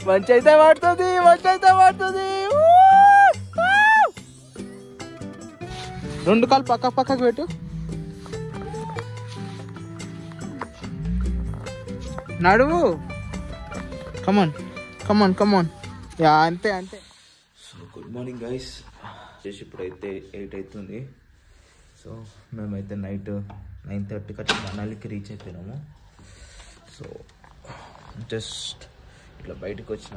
మంచి అయితే పడుతుంది, మంచి అయితే పడుతుంది. రెండు కాలు పక్కకు పెట్టు. నడువు. కమాన్ కమాన్ కమాన్. యా అంతే అంతే. So good morning guys. చేసి ఇప్పుడైతే 8 అవుతుంది. సో మేమైతే నైట్ 9:30కి వచ్చి మనాలికి రీచ్ అయిపోయినాము. సో జస్ట్ ఇట్లా బయటకు వచ్చిన,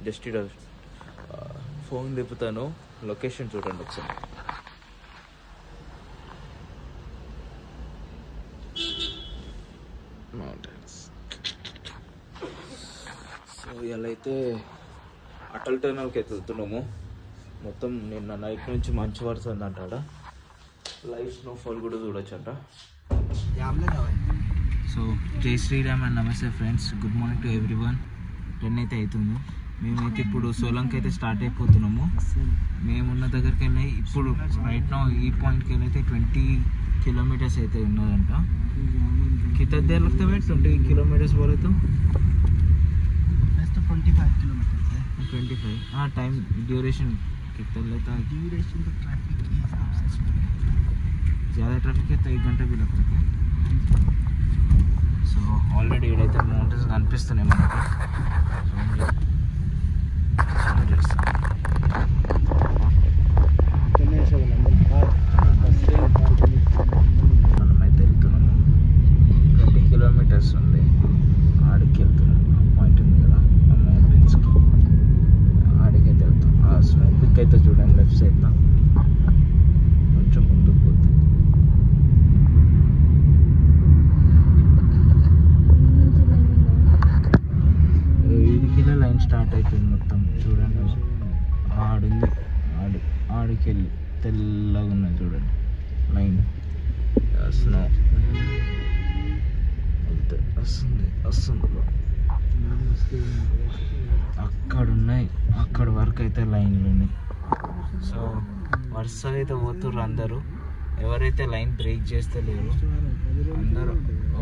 జస్ట్ ఇక్కడ ఫోన్ తిప్పుతాను. లొకేషన్ చూడండి ఒకసారి. మౌంటైన్స్. సో ఇలా అయితే అటల్ టనల్కి అయితే వెళ్తున్నాము. మొత్తం నిన్న నైట్ నుంచి మంచి పడుతుంది అంటాడ. లైవ్ స్నోఫాల్ కూడా చూడొచ్చు అంట. సో జై శ్రీరామ్ అండ్ నమస్తే friends. Good morning to everyone. 10 అయితే అవుతుంది. మేమైతే ఇప్పుడు సోలంకి అయితే స్టార్ట్ అయిపోతున్నాము. మేమున్న దగ్గరికి వెళ్ళి ఇప్పుడు రైట్ నౌ ఈ పాయింట్కి వెళ్ళి అయితే 20 किलोमीटर्स అయితే ఉన్నదంట. कितना देर लगता है? 20 किलोमीटर्स बोले तो 25 किलोमीटर है. 25. हाँ टाइम ड्यूरेशन कितना लेता है? ड्यूरेशन तो ट्रैफिक के हिसाब से ज़्यादा ट्रैफिक है तो 1 घंटा भी लगता है. సో ఆల్రెడీ ఇక్కడైతే మౌంటైన్స్ కనిపిస్తున్నాయి మనకి. మనమైతే వెళ్తున్నాము. 20 కిలోమీటర్స్ ఉంది. ఆడికి వెళ్తున్నాము. ఆ పాయింట్ ఉంది కదా ఆ మౌంటైన్స్కి, ఆడికైతే వెళ్తాం. ఆ స్నో పిక్ అయితే చూడండి లెఫ్ట్ సైడ్లో కొంచెం ముందుకు పోతుంది. వీడికిలో లైన్ స్టార్ట్ అయిపోయింది మొత్తం చూడండి. ఆడుంది, ఆడికి వెళ్ళి తెల్లగా ఉన్నది చూడండి లైన్. స్నో వస్తుంది. అక్కడ ఉన్నాయి, అక్కడ వరకు అయితే లైన్లు ఉన్నాయి. సో వరుసగా అయితే పోతుర్రు అందరూ. ఎవరైతే లైన్ బ్రేక్ చేస్తలేరు అందరూ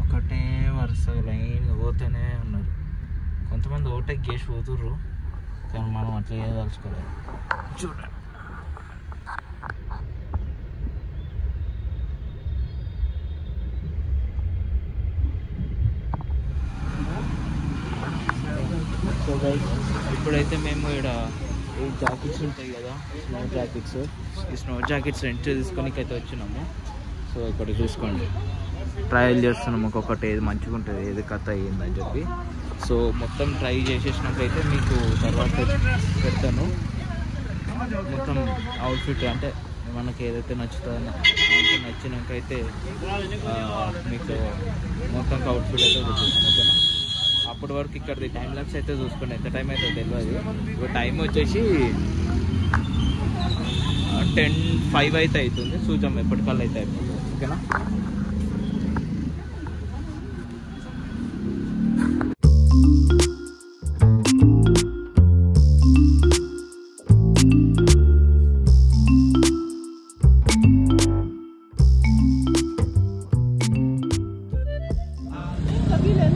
ఒకటే వరుసగా లైన్ పోతూనే ఉన్నారు. కొంతమంది ఓవర్టేక్ చేసి పోతుర్రు, కానీ మనం అట్లా చేయదలుచుకోలేదు. చూడండి సో గైస్ ఇప్పుడైతే మేము ఇక్కడ ఈ జాకెట్స్ ఉంటాయి కదా, స్నో జాకెట్స్, ఈ స్నో జాకెట్స్ రెంట్ తీసుకొని అయితే వచ్చినాము. సో ఇక్కడ చూసుకోండి, ట్రయల్ చేస్తున్నాము ఒక్కొక్కటి, ఏది మంచిగా ఉంటుంది ఏది కథ అయ్యిందని చెప్పి. సో మొత్తం ట్రై చేసేసినాకైతే మీకు తర్వాత పెడతాను. మొత్తం అవుట్ఫిట్ అంటే మనకి ఏదైతే నచ్చుతుందో నచ్చినాకైతే మీకు మొత్తం అవుట్ఫిట్ అయితే చూపిస్తాను. ఓకేనా? అప్పటి వరకు ఇక్కడది టైం ల్యాప్స్ అయితే చూసుకోండి. ఎంత టైం అయితే తెలియదు. ఇప్పుడు టైం వచ్చేసి 10:05 అయితే అవుతుంది. చూద్దాం ఎప్పటికల్లా అయితే అయిపోతుంది. ఓకేనా?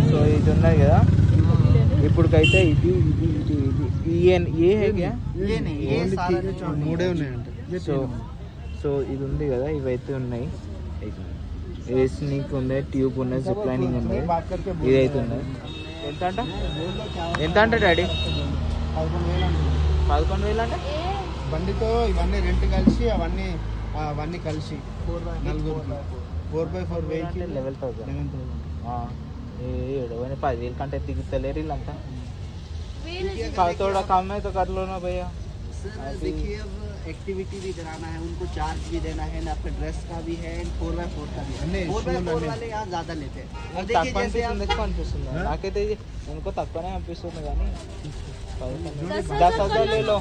సో ఇది ఉన్నాయి కదా ఇప్పుడుకైతే ఇది మూడే ఉన్నాయంట. సో ఇది ఉంది కదా, ఇవైతే ఉన్నాయి. ఏస్నిక్ ఉన్నాయి, ట్యూబ్ ఉన్నాయి, జిప్ లైనింగ్ ఉన్నాయి, ఇదైతే ఉన్నాయి. ఎంత అంట డాడీ? 11,000 అంటే బండితో ఇవన్నీ రెంట్ కలిసి అవన్నీ కలిసి 4x4 వెహికల్ 11,000. 10,000 కంటే దిగుతలేరు వీళ్ళంతా. थोड़ा कम है तो कर लो ना भैया. देखिए अब एक्टिविटी भी कराना है, उनको चार्ज भी देना है, आपका ड्रेस का भी है, 4x4 का भी है. 4x4 वाले यहाँ ज़्यादा लेते हैं. తక్కువ అనిపిస్తుంది నాకైతే. उनको తక్కువనే అనిపిస్తుంది కానీ 10,000 ले लो,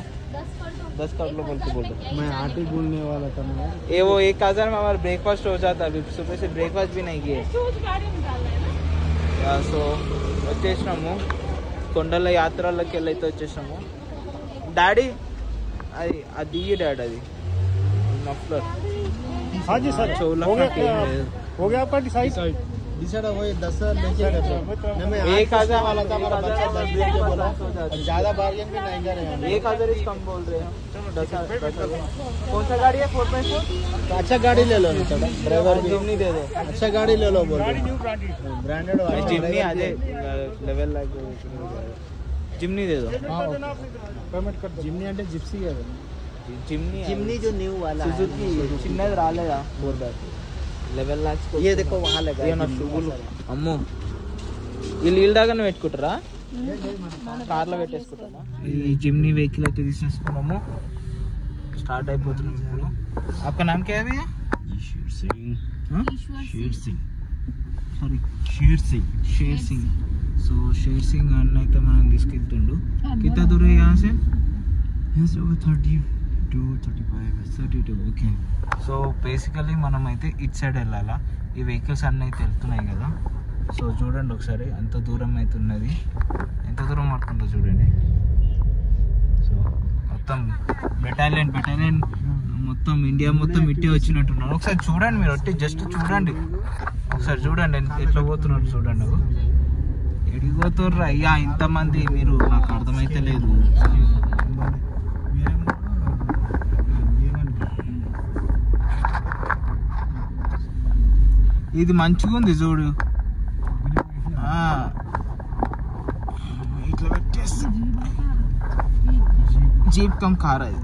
10 कर लो बोल के बोल दो. मैं आटे बोलने वाला था ना. ये वो 1,000 में हमारा ब्रेकफास्ट हो जाता है. अभी सुबह से ब्रेकफास्ट भी नहीं किए. సో వచ్చేసినాము కొండల యాత్రలోకి వెళ్ళైతే వచ్చేసినాము. డాడీ అది డాడీ అది మఫ్లర్ हाँ जी सर, चौला हो गया आपका डिसाइड? वही 10,000 लेके गए थे। 1,000 वाला था हमारा बच्चा 10 दिन के बोला, ज्यादा बार्गेन भी नहीं कर रहे हैं। 1,000 कम बोल रहे हैं। 10,000 कौन सा गाड़ी है? 4x4? अच्छा गाड़ी ले लो थोड़ा, ड्राइवर भी जिम्नी दे दो। अच्छा गाड़ी ले लो बोल ब्रांडेड वाला जिम्नी आ जाए लेवल लाइक जिम्नी दे दो। पेमेंट कर दो। जिम्नी అంటే జిప్సీ కదా, जिम्नी जो न्यू वाला है సుజుకి చిన్నది రాలేదా 11 lakhs ये देखो वहाँ लगा ये ना షూలు అమ్మో ఈ లీల్ దాగానే పెట్టుకుంటారా? కార్లో పెట్టేసుకుంటామా? ఈ జిమ్నీ వెహికల్ అయితే తీసేసుకున్నాము, స్టార్ట్ అయిపోతున్నాం ఇప్పుడు. आपका नाम क्या है भैया? शेर सिंह. సో షేర్ సింగ్ అన్న అయితే మనం తీసుకెళ్తుండు. कितना दूर है यहाँ से? 32. ఓకే. సో బేసికలీ మనం అయితే ఇట్ సైడ్ వెళ్ళాలా. ఈ వెహికల్స్ అన్నీ అయితే వెళ్తున్నాయి కదా. సో చూడండి ఒకసారి ఎంత దూరం అయితే ఉన్నది, ఎంత దూరం పడుతుందో చూడండి. సో మొత్తం బెటాలియన్ మొత్తం ఇండియా మొత్తం ఇట్టే వచ్చినట్టున్నారు. ఒకసారి చూడండి మీరు, ఒట్టి జస్ట్ చూడండి, ఒకసారి చూడండి ఎట్లా పోతున్నారు చూడండి. ఎడిగిపోతుర్రా అయ్యా ఇంతమంది, మీరు నాకు అర్థమైతే లేదు. ఇది మంచిగా ఉంది చూడు, ఇట్లా పెట్టేసి జీప్ కమ్ కార్ అది.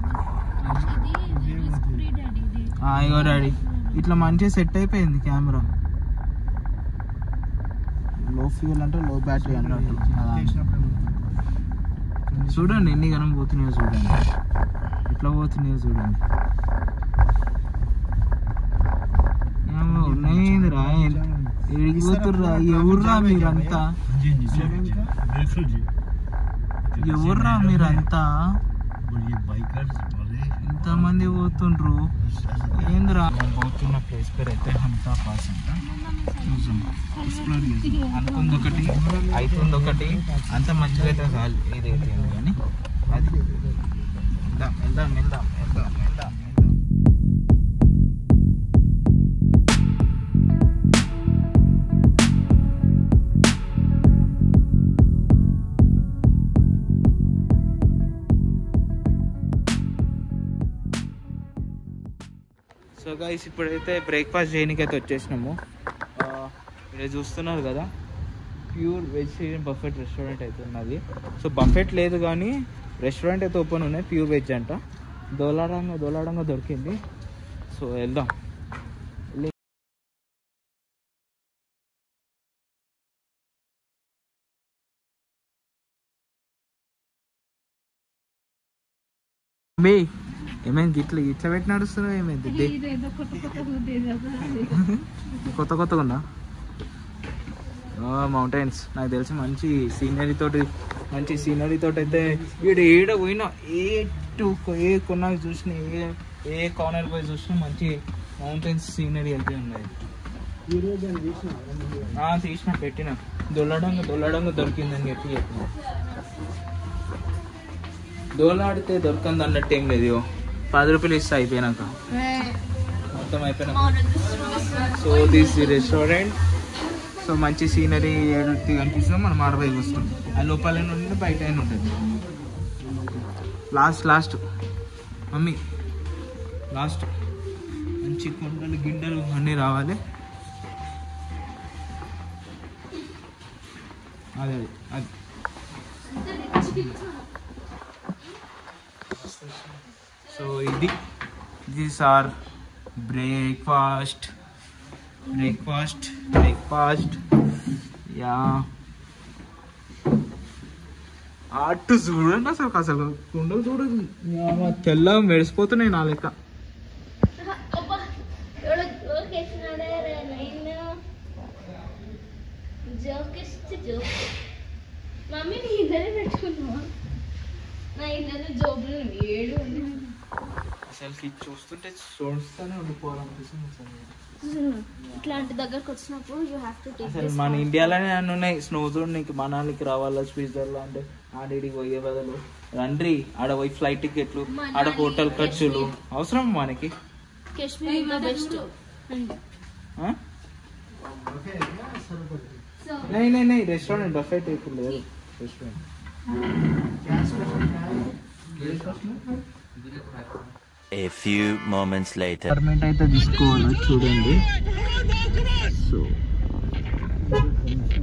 ఇగో డాడీ ఇట్లా మంచిగా సెట్ అయిపోయింది కెమెరా. లో ఫ్యూల్ అంటే లో బ్యాటరీ అన్నట్టు. చూడండి ఎన్ని గనం పోతున్నాయో చూడండి, ఎట్లా పోతున్నాయో చూడండి. ఉన్నాయిందిరా, ఎడిగిపోతుర్రా, ఎవర్రా మీరంతా, ఎవర్రా మీరంతా, ఇంతమంది పోతుండ్రు ఏందిరా? పోతున్న ప్లేస్ పేరు అయితే హంతా పాస్ అంట. అనుకుంది ఒకటి అవుతుంది ఒకటి, అంత మంచిగా అయితే కాదు ఏదైతే కానీ అది. వెళ్దాం. సో గైస్ ఇప్పుడైతే బ్రేక్ఫాస్ట్ చేయడానికి అయితే వచ్చేసినాము. ఇక్కడ చూస్తున్నారు కదా, ప్యూర్ వెజిటేరియన్ బఫెట్ రెస్టారెంట్ అయితే ఉన్నది. సో బఫెట్ లేదు కానీ రెస్టారెంట్ అయితే ఓపెన్ ఉన్నాయి, ప్యూర్ వెజ్ అంట. దోలాడంగా దొరికింది. సో వెళ్దాం. ఏమైంది ఇట్లా పెట్టి నడుస్తున్నావు? ఏమైంది కొత్తగా ఉందా? మౌంటైన్స్ నాకు తెలిసి మంచి సీనరీ తోటి అయితే ఈడ పోయినా ఏ కొన్నా చూసినా, ఏ కార్నర్ పోయి చూసినా మంచి మౌంటైన్స్ సీనరీ అయితే ఉన్నాయి. తీసిన పెట్టిన దొల్లడంగా దొరికిందని చెప్పి చెప్పిన. దోలాడితే దొరకంది అన్నట్టు ఏం లేదు. 10 రూపాయలు ఇస్తా అయిపోయినాక, మొత్తం అయిపోయినాక. So this restaurant. సో మంచి సీనరీ ఏడుకి కనిపిస్తుందో మనం ఆడబోయి వస్తాం. ఆ లోపల ఉంటుంది, బయట ఉంటుంది. లాస్ట్ మమ్మీ లాస్ట్ మంచి కొండలు గిండలు అన్నీ రావాలి. అది so these are breakfast yeah. అటు చూడండి అసలు కుండలు చూడండి, తెల్లగా మెరిసిపోతున్నాయి నా లెక్క. అసలు చూస్తుంటే చూస్తూనే ఉండిపోవాలనిపిస్తుంది. ఇట్లాంటి దగ్గరకు వచ్చినప్పుడు యూ హావ్ టు టేక్. అసలు మన ఇండియాలోనే అన్నీ ఉన్నాయి. స్నో చూడడానికి మనాలికి రావాలా, స్విట్జర్లాండ్ ఆడికి పోయే బదులు రండి ఆడ పోయి ఫ్లైట్ టికెట్లు, ఆడ హోటల్ ఖర్చులు అవసరం మనకి. కాశ్మీర్ బెస్ట్. नहीं रेस्टोरेंट बफे टाइप లేదు restaurant A few moments later. Permit అయితే తీసుకోవాలి చూడండి. So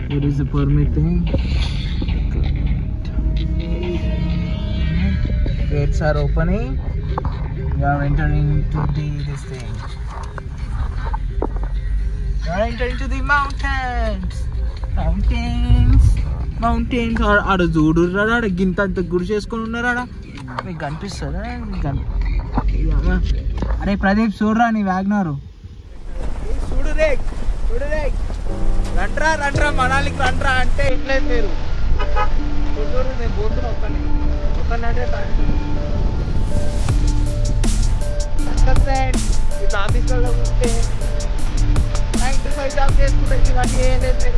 there is a permitting. Gates are opening. We are entering to this thing. We are entering to the mountains. ఆడ చూడు ఆడ గింత అంత గురి చేసుకొని ఉన్నారు ఆడ. మీకు కనిపిస్తుందా? అరే ప్రదీప్ చూడరా నీ వ్యాగ్నారు చూడు రే రండ్రా మనాలికి రండ్రా అంటే ఇట్లేదు మీరు చూడు. నేను పోతున్నా ఒక్కనంటే ఇది ఆఫీస్లో ఉంటే 9 to 5 జాబ్ చేసుకుంటే ఇవన్నీ ఏం లేదు.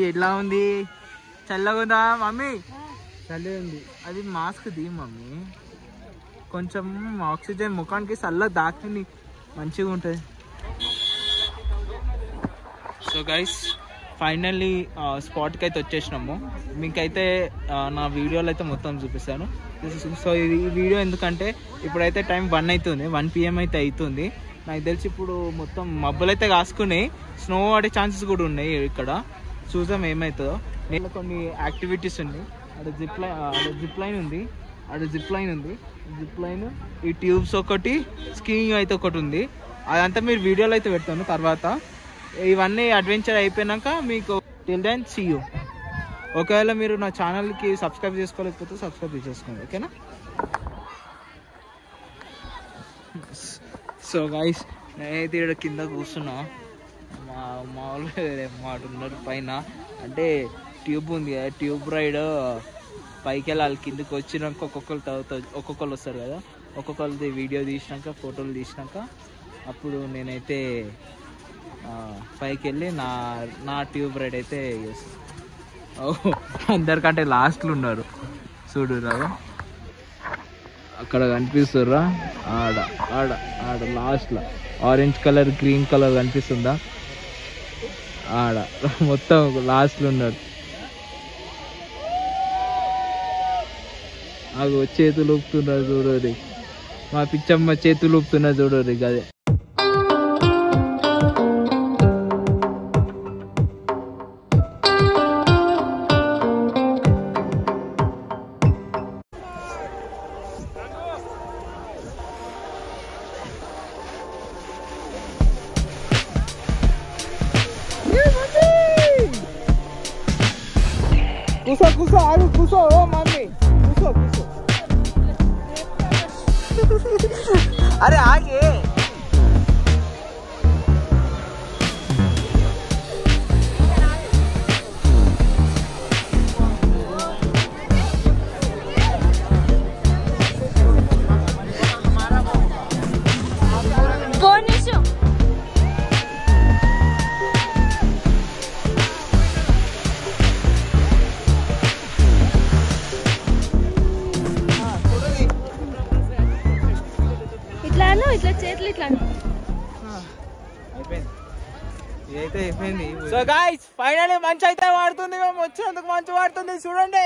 ఎట్లా ఉంది? చల్లగా ఉందా మమ్మీ? చల్లగా ఉంది. అది మాస్క్ ది మమ్మీ, కొంచెం ఆక్సిజన్ ముఖానికి చల్ల దాకి మంచిగా ఉంటుంది. సో గైస్ ఫైనల్లీ స్పాట్కి అయితే వచ్చేసినాము. మీకైతే నా వీడియోలో అయితే మొత్తం చూపిస్తాను. సో ఈ వీడియో ఎందుకంటే ఇప్పుడైతే టైం 1 అవుతుంది, 1 PM అయితే అవుతుంది. నాకు తెలిసి ఇప్పుడు మొత్తం మబ్బులు అయితే కాసుకున్నాయి, స్నో పడే ఛాన్సెస్ కూడా ఉన్నాయి. ఇక్కడ చూద్దాం ఏమవుతుందో. నేను కొన్ని యాక్టివిటీస్ ఉన్నాయి. అక్కడ జిప్ లైన్ ఉంది, జిప్ లైన్, ఈ ట్యూబ్స్ ఒకటి, స్కీయింగ్ అయితే ఒకటి ఉంది. అదంతా మీరు వీడియోలో అయితే పెడతాను తర్వాత. ఇవన్నీ అడ్వెంచర్ అయిపోయినాక మీకు టిల్ దెన్ సీ యూ. ఒకవేళ మీరు నా ఛానల్కి సబ్స్క్రైబ్ చేసుకోలేకపోతే సబ్స్క్రైబ్ చేసుకోండి, ఓకేనా? సో గైస్ నేనైతే ఇక్కడ కింద కూర్చున్నా. మామూలుగా మాట ఉన్నారు పైన, అంటే ట్యూబ్ ఉంది కదా, ట్యూబ్ రైడ్ పైకి వెళ్ళాలి. కిందకి వచ్చినాక ఒక్కొక్కరు వస్తారు కదా, ఒక్కొక్కరిది వీడియో తీసినాక ఫోటోలు తీసినాక అప్పుడు నేనైతే పైకి వెళ్ళి నా ట్యూబ్ రైడ్ అయితే చేస్తాను. అందరికంటే లాస్ట్లో ఉన్నారు చూడు రావు, అక్కడ కనిపిస్తుర్రా? ఆడ ఆడ ఆడ లాస్ట్లో ఆరెంజ్ కలర్ గ్రీన్ కలర్ కనిపిస్తుందా? ఆడ మొత్తం లాస్ట్లో ఉన్నారు. అగో చేతులు ఊపుతున్నారు చూడరి, మా పిచ్చమ్మ చేతులు ఊపుతున్నారు చూడరి. అదే కూసో ఆగు కూసో, ఓ మమ్మీ కూసో. అరే ఆగే. సో గైస్ ఫైనల్లీ మంచి అయితే వాడుతుంది, మేము వచ్చినందుకు మంచి వాడుతుంది చూడండి.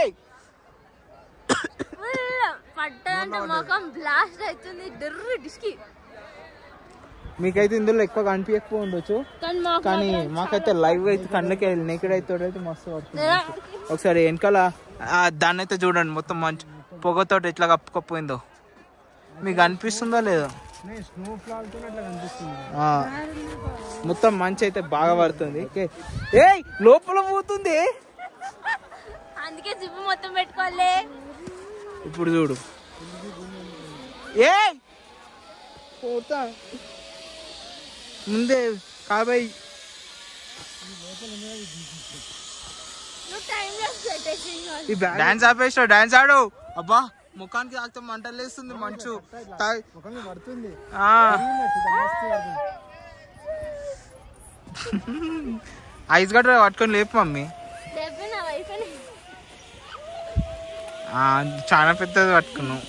మీకైతే ఇందులో ఎక్కువ కనిపించకపో ఉండొచ్చు, కానీ మాకైతే లైవ్ అయితే కళ్ళకి నెక్కడ్ అయితే మస్తు పడుతుంది. ఒకసారి వెనకాల దాన్ని అయితే చూడండి, మొత్తం మంచి పొగతోటి ఎట్లా కప్పుకపోయిందో మీకు అనిపిస్తుందో లేదో. మొత్తం మంచి అయితే బాగా పడుతుంది. ఏయ్ లోపల పోతుంది, అందుకే జిప్పు మొత్తం పెట్టుకోవాలి. ఇప్పుడు చూడు. ఏయ్ పోతా ముందే కాబోయ్. డాన్స్ ఆపేసావు, డాన్స్ ఆడు. అబ్బా ముఖానికి తాగితే మంటలు వేస్తుంది మంచు పడుతుంది. ఐస్ గడ్డ పట్టుకొని లేపు మమ్మీ. చాలా పెద్దది పట్టుకున్నావు.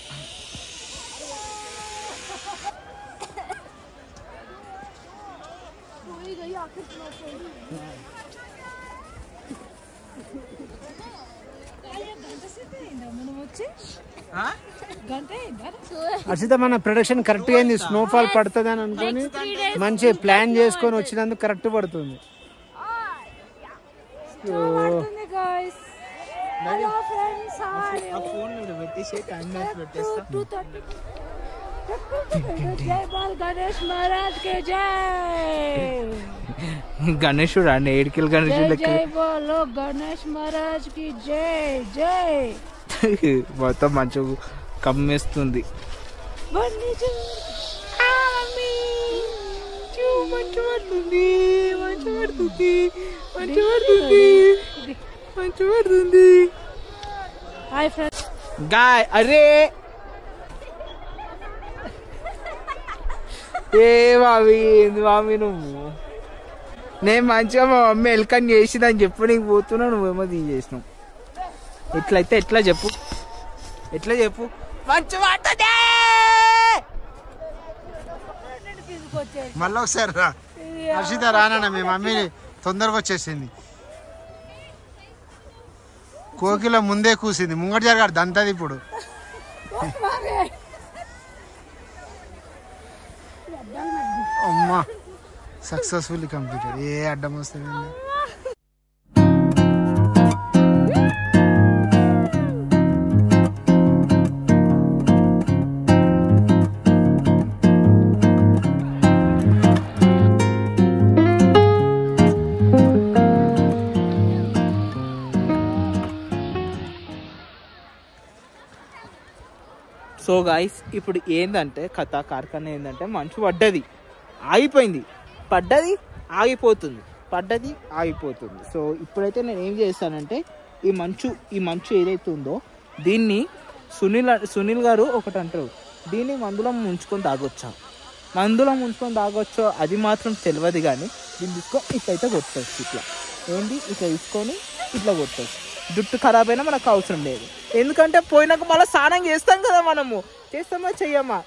అర్షిత మన ప్రొడక్షన్ కరెక్ట్ అయింది. స్నోఫాల్ పడుతుంది అని అనుకొని మంచి ప్లాన్ చేసుకొని వచ్చినందుకు కరెక్ట్ పడుతుంది. గణేశుడు అండి, ఏడుకిల్ గణేశుడు. గణేష్ మహారాజ్ కి జై జై. మొత్తం మంచిగా కమ్మేస్తుంది. మంచు పడుతుంది, మంచు పడుతుంది, మంచు పడుతుంది, మంచు పడుతుంది. Hi friends. గాయ్ అరే ఏ మామి, ఏంది మామి నువ్వు? నేను మంచిగా మా మమ్మీ ఎల్కన్ చేసిందని చెప్పు, నీకు పోతున్నావు, నువ్వేమో తీసేసినావు. ఎట్లయితే ఎట్లా చెప్పు, ఎట్లా చెప్పు. మంచి మళ్ళీ ఒకసారి రా హర్షిత, రానా మీ మమ్మీ తొందరగా వచ్చేసింది. కోకిల ముందే కూసింది, ముంగటి జరగాడు దంతది. ఇప్పుడు అమ్మా సక్సెస్ఫుల్లీ కంప్లీటెడ్. ఏ అడ్డం వస్తుంది. సో గాయస్ ఇప్పుడు ఏంటంటే కథ కార్ఖానా ఏంటంటే మంచు పడ్డది ఆగిపోయింది, పడ్డది ఆగిపోతుంది, పడ్డది ఆగిపోతుంది. సో ఇప్పుడైతే నేను ఏం చేస్తానంటే ఈ మంచు ఏదైతే ఉందో దీన్ని సునీల్ గారు ఒకటి అంటారు, దీన్ని మందులో ముంచుకొని తాగొచ్చో అది మాత్రం తెలియదు. కానీ దీన్ని తీసుకొని ఇట్లయితే కొట్టవచ్చు. ఇట్లా ఏంటి ఇట్లా తీసుకొని ఇట్లా కొట్టవచ్చు. జుట్టు ఖరాబ్ అయినా మనకు అవసరం లేదు, ఎందుకంటే పోయినాక మళ్ళీ స్నానం చేస్తాం కదా. మనము చేస్తామా చెయ్యమా?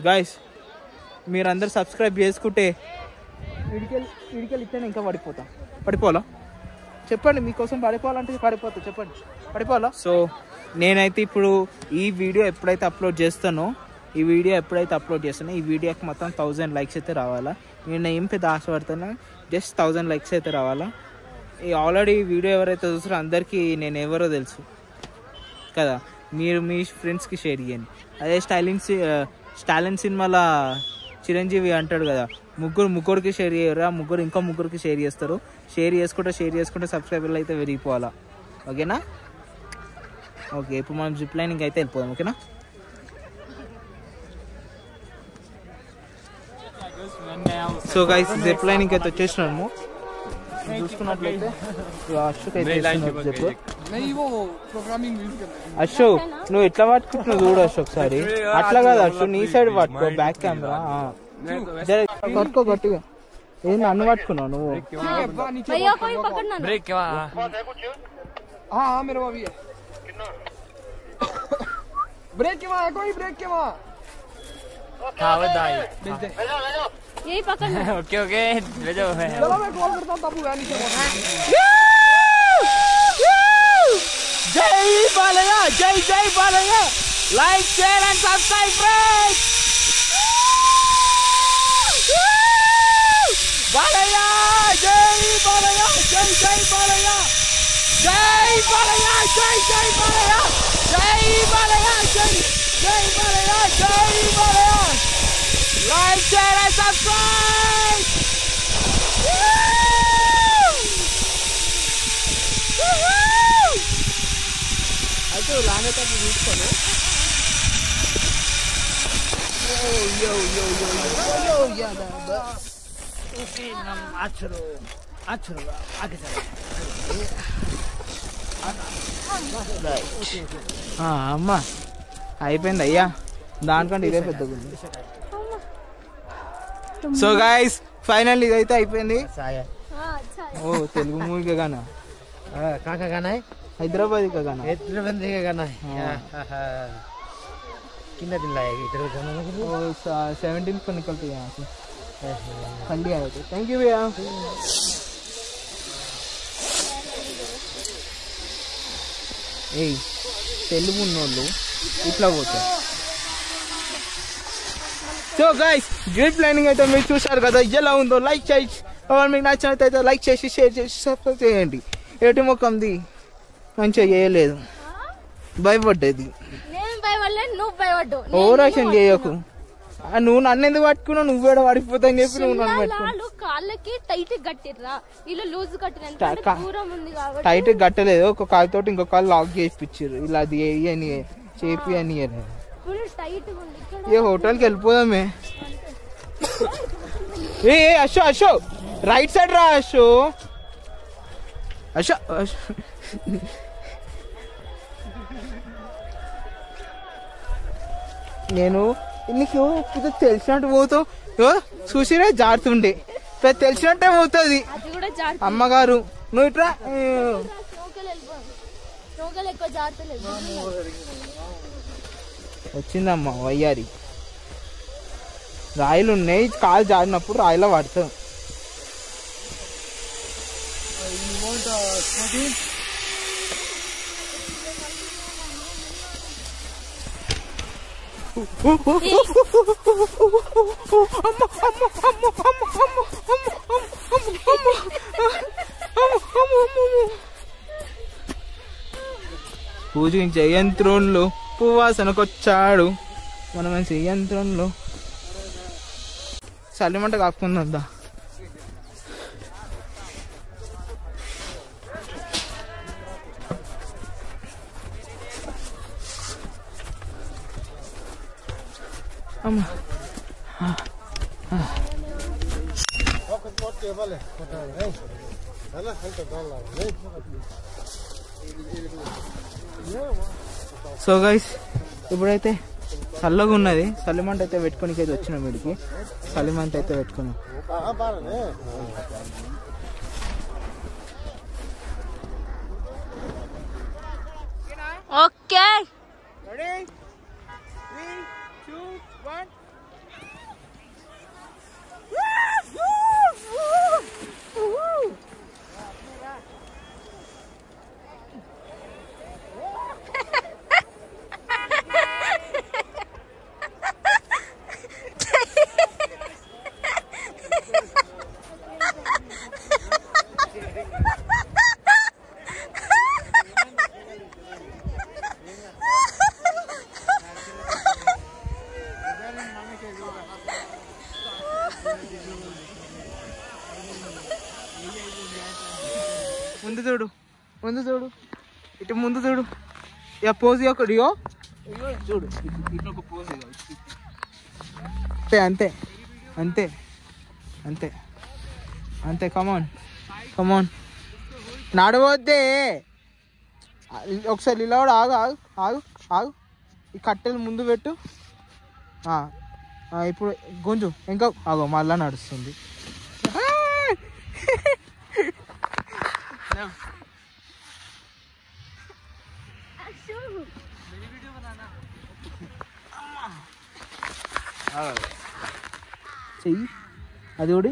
గాయస్ మీరందరూ సబ్స్క్రైబ్ చేసుకుంటే ఇడికెళ్ళి ఇట్లనే ఇంకా పడిపోవాలా చెప్పండి. మీకోసం పడిపోవాలంటే పడిపోతా, చెప్పండి పడిపోవాలా. సో నేనైతే ఇప్పుడు ఈ వీడియో ఎప్పుడైతే అప్లోడ్ చేస్తానో ఈ వీడియోకి మొత్తం 1000 లైక్స్ అయితే రావాలా. నేను ఏం పెద్ద ఆశపడుతున్నా, జస్ట్ 1000 లైక్స్ అయితే రావాలా. ఈ ఆల్రెడీ వీడియో ఎవరైతే చూస్తారో అందరికీ నేను ఎవరో తెలుసు కదా, మీరు మీ ఫ్రెండ్స్కి షేర్ చేయండి. అదే స్టాలిన్ సినిమాలో చిరంజీవి అంటాడు కదా, ముగ్గురికి షేర్ చేయరు, ఇంకో ముగ్గురికి షేర్ చేస్తారు. షేర్ చేసుకుంటే సబ్స్క్రైబర్లు అయితే పెరిగిపోవాలా. ఓకేనా? ఓకే, ఇప్పుడు మనం జిప్ లైనింగ్ అయితే వెళ్ళిపోదాం. ఓకేనా? సో గైస్ జిప్ లైనింగ్ అయితే వచ్చేసినాము. చూసుకున్నట్లయితే అశోక్ అయితే అశోక్ నువ్వు ఎట్లా పట్టుకుంటున్నావు చూడు అశోక్. సారి అట్లా కాదు అశోక్, నీ సైడ్ పట్టుకో, బ్యాక్ కెమెరా పట్టుకో గట్టిగా. ఏం నన్ను పట్టుకున్నావు నువ్వు? यही पकड़ना। ओके ओके भेजो। चलो मैं कॉल करता हूं बाबू यानी जय बालया, जय Balayya, like share and subscribe friends. Balayya, जय बालया, जय बालया, जय Balayya, Like, share and subscribe. అయితే లాంగ్ తప్పి తీసుకోండి. అమ్మా అయిపోయింది అయ్యా, దానికంటే ఇదే పెద్దగా ఉంది. సో గైస్ ఫైనల్ ఇదైతే అయిపోయింది. ఓ తెలుగు మూవీ గానా కాకా గానా हैदराबादी का गाना हैदराबादी का गाना है कितना दिन लगेगा इधर जाने के लिए? 17 को निकलते यहाँ से ठंडी आए थे. थैंक यू भैया. ఏ తెలుగు ఉన్నోళ్ళు ఇట్లా పోతారు. సో గైస్ గ్రేట్ ప్లానింగ్ అయితే మీరు చూసారు కదా, ఎలా ఉందో లైక్ చేసి, మీకు నచ్చినట్లయితే లైక్ చేసి షేర్ చేసి సబ్స్క్రైబ్ చేయండి. ఏటి మొక్కంది మంచిగా చేయలేదు, భయపడ్డది. ఓవరాక్షన్ చేయకు. నువ్వు నన్ను ఎందుకు పట్టుకున్నావు, నువ్వు కూడా పడిపోతా అని చెప్పి నువ్వు నన్ను పట్టుకున్నావు. టైట్ కట్టలేదు, ఒక కాలుతో ఇంకో కాలు లాక్ చేయించారు. ఇలా అది అని చేపి అని ఏ హోటల్కి వెళ్ళిపోదామే. ఏ అశో అశో రైట్ సైడ్ రా అశో అశో. నేను నీకు తెలిసినట్టు పోతావు, చూసిరే జారుతుండే, తెలిసినట్టే పోతుంది అమ్మగారు. నువ్వు ఇట్లా వచ్చిందమ్మా వయ్యారి. రాయిలు ఉన్నాయి, కాలు జారినప్పుడు రాయిలో పడతాం. పూజించే యంత్రంలో పువ్వాసనకొచ్చాడు, మన మంచి యంత్రంలో. చలిమంట కాకుందా అమ్మా. సో గైస్ ఇప్పుడైతే చల్లగా ఉన్నది, చలిమంట అయితే పెట్టుకోనికి అయితే వచ్చినాం. వీడికి చలిమంట అయితే పెట్టుకున్నాం. Okay ready 3 2 1. ముందు చూడు, ముందు చూడు, ఇటు ముందు చూడు. ఇక పోజ్ ఒకటియో చూడు, ఇట్లా ఒక పోజ్. అంతే అంతే అంతే అంతే అంతే. కమాన్ కమాన్, నడవద్దే. ఒకసారి ఇలా కూడా ఆగు ఆగు ఆగు ఆగు. ఈ కట్టెలు ముందు పెట్టు. ఇప్పుడు కొంచెం ఇంకా ఆగో, మళ్ళా నడుస్తుంది. చెయ్యి అది కూడా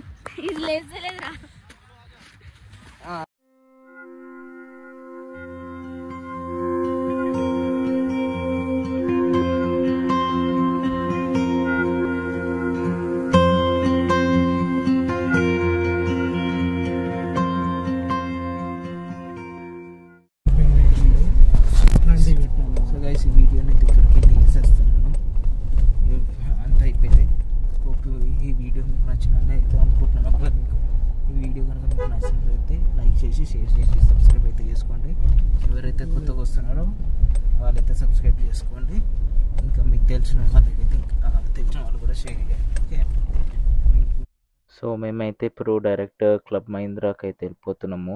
అనుకుంటున్నాను. ఒకవేళ మీకు ఈ వీడియో కనుక మీకు నచ్చినట్లయితే లైక్ చేసి షేర్ చేసి సబ్స్క్రైబ్ అయితే చేసుకోండి. ఎవరైతే కొత్తగా వస్తున్నారో వాళ్ళైతే సబ్స్క్రైబ్ చేసుకోండి. ఇంకా మీకు తెలిసిన వాళ్ళకైతే తెలిసిన వాళ్ళు కూడా షేర్ చేయండి. ఓకే. సో మేమైతే ఇప్పుడు డైరెక్ట్ క్లబ్ మహీంద్రాకి అయితే వెళ్ళిపోతున్నాము.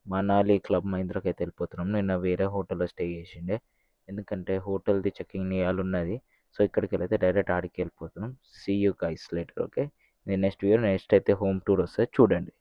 మనాలి క్లబ్ మహీంద్రాకి అయితే వెళ్ళిపోతున్నాము. నిన్న వేరే హోటల్లో స్టే చేసిండే, ఎందుకంటే హోటల్ది చెకింగ్ ఇవ్వాలి ఉన్నది. సో ఇక్కడికి వెళ్ళైతే డైరెక్ట్ ఆడికి వెళ్ళిపోతున్నాం. See you guys later. Okay. Next అయితే హోమ్ టూర్ వస్తుంది, చూడండి.